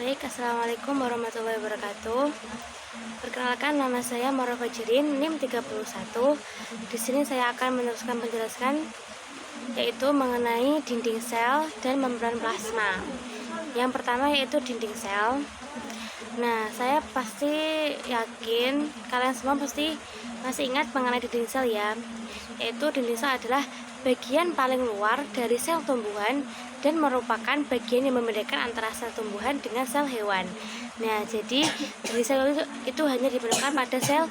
Baik, assalamualaikum warahmatullahi wabarakatuh. Perkenalkan, nama saya Mara Fajrin, NIM 31. Di sini saya akan meneruskan penjelasan yaitu mengenai dinding sel dan membran plasma. Yang pertama yaitu dinding sel. Nah, saya pasti yakin kalian semua pasti masih ingat mengenai dinding sel ya. Yaitu dinding sel adalah bagian paling luar dari sel tumbuhan dan merupakan bagian yang membedakan antara sel tumbuhan dengan sel hewan. Nah, jadi dinding sel itu hanya ditemukan pada sel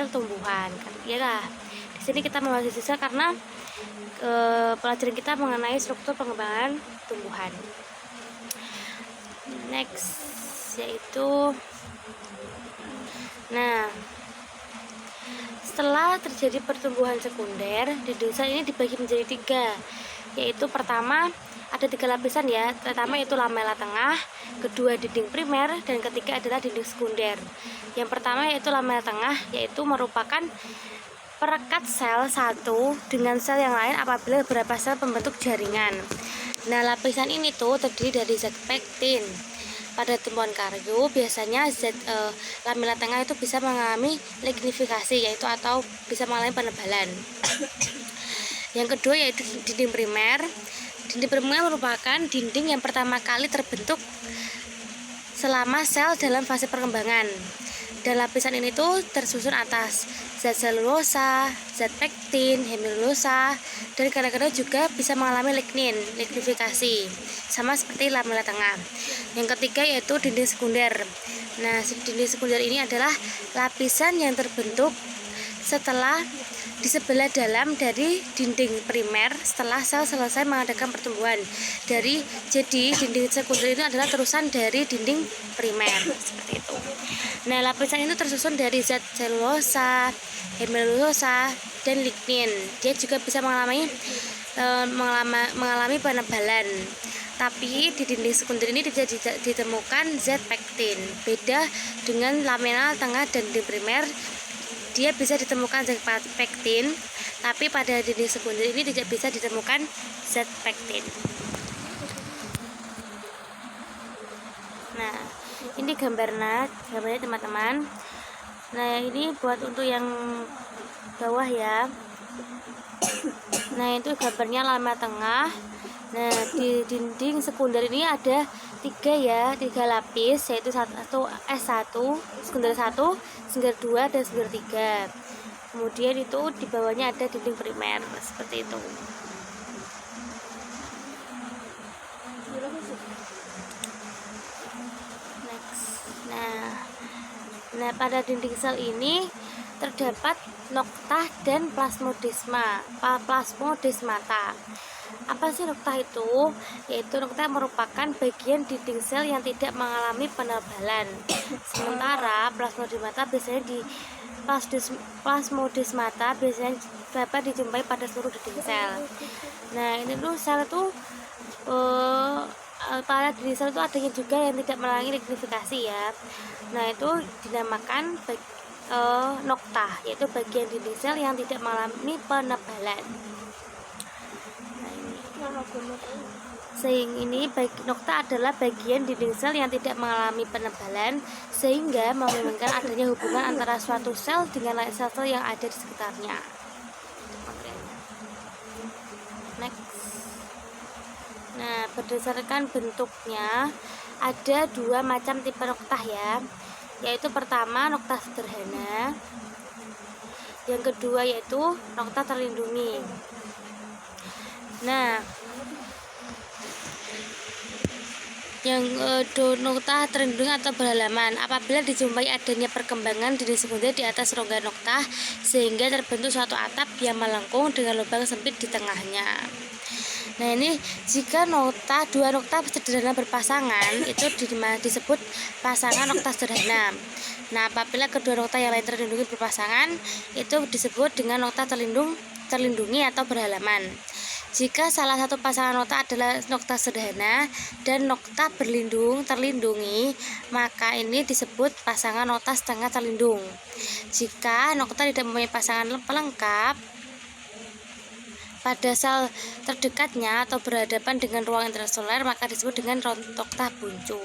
tumbuhan. Ya lah. Di sini kita membahas dinding sel karena pelajaran kita mengenai struktur pengembangan tumbuhan. Next yaitu setelah terjadi pertumbuhan sekunder, dinding sel ini dibagi menjadi 3, yaitu pertama ada 3 lapisan ya. Pertama yaitu lamela tengah, kedua dinding primer, dan ketiga adalah dinding sekunder. Yang pertama yaitu lamela tengah, yaitu merupakan perekat sel satu dengan sel yang lain apabila beberapa sel pembentuk jaringan. Nah, lapisan ini tuh terdiri dari zat pektin. Pada tumbuhan karyo biasanya lamela tengah itu bisa mengalami lignifikasi, yaitu atau bisa mengalami penebalan. Yang kedua yaitu dinding primer. Dinding primer merupakan dinding yang pertama kali terbentuk selama sel dalam fase perkembangan. Dan lapisan ini tuh tersusun atas zat selulosa, zat pektin, hemilulosa, dan kadang-kadang juga bisa mengalami lignifikasi, sama seperti lamela tengah. Yang ketiga yaitu dinding sekunder. Nah, dinding sekunder ini adalah lapisan yang terbentuk setelah di sebelah dalam dari dinding primer setelah sel selesai mengadakan pertumbuhan. Jadi dinding sekunder itu adalah terusan dari dinding primer seperti itu. Nah, lapisan itu tersusun dari zat selulosa, hemilulosa, dan lignin. Dia juga bisa mengalami penebalan. Tapi di dinding sekunder ini tidak ditemukan zat pektin. Beda dengan lamela tengah dan dinding primer, dia bisa ditemukan zat pektin, tapi pada dinding sekunder ini tidak bisa ditemukan zat pektin. Nah, ini gambarnya teman-teman. Nah, ini buat untuk yang bawah ya. Nah, itu gambarnya lamela tengah. Nah, di dinding sekunder ini ada 3 lapis, yaitu S1, sekunder 1, sekunder 2, dan sekunder 3. Kemudian itu di bawahnya ada dinding primer seperti itu. Nah, pada dinding sel ini terdapat noktah dan plasmodesmata. Apa sih noktah itu? Yaitu noktah merupakan bagian dinding sel yang tidak mengalami penebalan. Sementara plasmodesmata biasanya dapat dijumpai pada seluruh dinding sel. Nah, ini tuh sel itu pada dinding sel itu adanya juga yang tidak mengalami lignifikasi ya. Nah, itu dinamakan noktah, yaitu bagian dinding sel yang tidak mengalami penebalan. Noktah adalah bagian dinding sel yang tidak mengalami penebalan, sehingga memungkinkan adanya hubungan antara suatu sel dengan sel-sel yang ada di sekitarnya. Next. Nah, berdasarkan bentuknya ada 2 macam tipe noktah ya, yaitu pertama noktah sederhana, yang kedua yaitu noktah terlindungi. Nah, yang noktah terlindungi atau berhalaman apabila dijumpai adanya perkembangan dinding sekunder di atas rongga noktah sehingga terbentuk suatu atap yang melengkung dengan lubang sempit di tengahnya. Nah, ini jika 2 noktah sederhana berpasangan itu disebut pasangan noktah sederhana. Nah, apabila kedua noktah yang lain terlindungi berpasangan itu disebut dengan noktah terlindungi atau berhalaman. Jika salah satu pasangan noktah adalah noktah sederhana dan noktah terlindungi, maka ini disebut pasangan noktah setengah terlindung. Jika noktah tidak mempunyai pasangan pelengkap, pada sel terdekatnya atau berhadapan dengan ruang intraseluler, maka disebut dengan noktah buncu.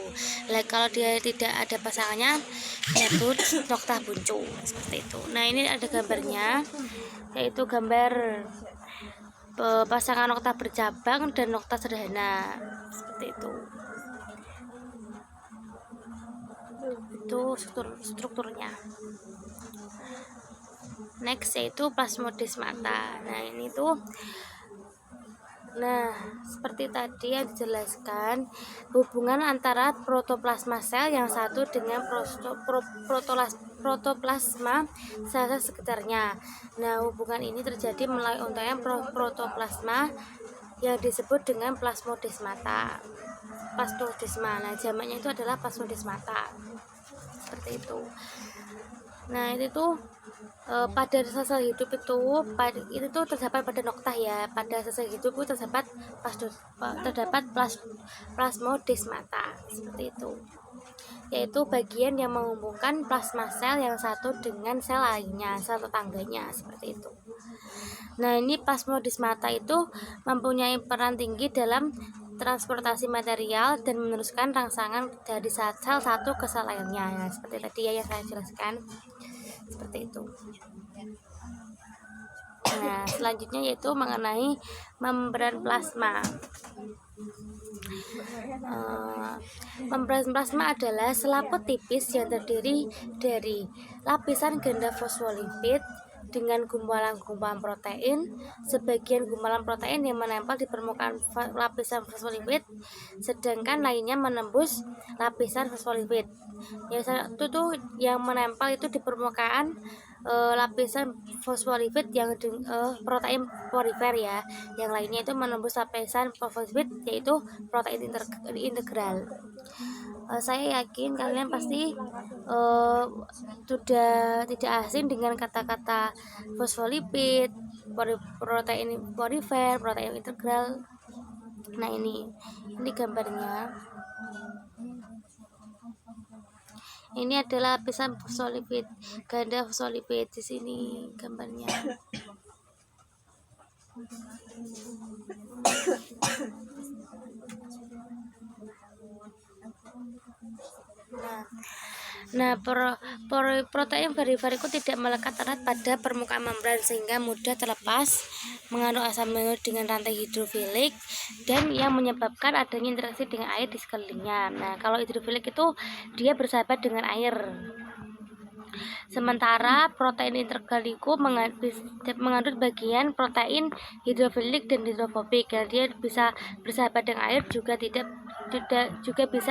Nah, kalau dia tidak ada pasangannya, yaitu noktah buncu seperti itu. Nah, ini ada gambarnya, yaitu gambar pasangan noktah bercabang dan noktah sederhana seperti itu. Itu strukturnya. Next yaitu plasmodesmata. Nah, seperti tadi yang dijelaskan, hubungan antara protoplasma sel yang satu dengan protoplasma sel sekitarnya. Nah, hubungan ini terjadi melalui untaian protoplasma yang disebut dengan plasmodesmata. Nah, jamaknya itu adalah plasmodesmata. Seperti itu. Nah, itu tuh pada sel hidup itu terdapat pada noktah ya. Pada sel hidup itu terdapat plasmodesmata seperti itu, yaitu bagian yang menghubungkan plasma sel yang satu dengan sel lainnya, sel tetangganya seperti itu. Nah, ini plasmodesmata itu mempunyai peran tinggi dalam transportasi material dan meneruskan rangsangan dari sel satu ke sel lainnya. Nah, seperti tadi ya yang saya jelaskan. Seperti itu. Nah, selanjutnya yaitu mengenai membran plasma. Membran plasma adalah selaput tipis yang terdiri dari lapisan ganda fosfolipid dengan gumpalan-gumpalan protein. Sebagian gumpalan protein yang menempel di permukaan lapisan fosfolipid, sedangkan lainnya menembus lapisan fosfolipid. Yang satu tuh yang menempel itu di permukaan lapisan fosfolipid yang protein polimer ya. Yang lainnya itu menembus lapisan fosfolipid, yaitu protein integral. Saya yakin kalian pasti sudah tidak asing dengan kata-kata fosfolipid, protein polimer, protein integral. Nah, ini gambarnya. Ini adalah lapisan fosfolipid, ganda fosfolipid. Di sini gambarnya. Nah, protein varikut tidak melekat erat pada permukaan membran sehingga mudah terlepas, mengandung asam amino dengan rantai hidrofilik dan yang menyebabkan adanya interaksi dengan air di sekelilingnya. Nah, kalau hidrofilik itu dia bersahabat dengan air. Sementara protein integral itu mengandung bagian protein hidrofilik dan hidrofobik. Dan dia bisa bersahabat dengan air, juga bisa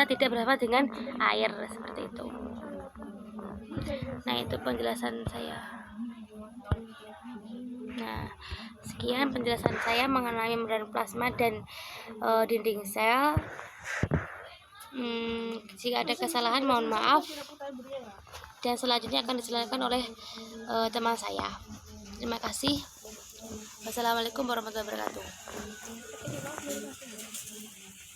tidak bersahabat dengan air seperti itu. Nah, itu penjelasan saya. Nah, sekian penjelasan saya mengenai membran plasma dan dinding sel. Jika ada kesalahan mohon maaf, dan selanjutnya akan dijelaskan oleh teman saya. Terima kasih. Wassalamualaikum warahmatullahi wabarakatuh.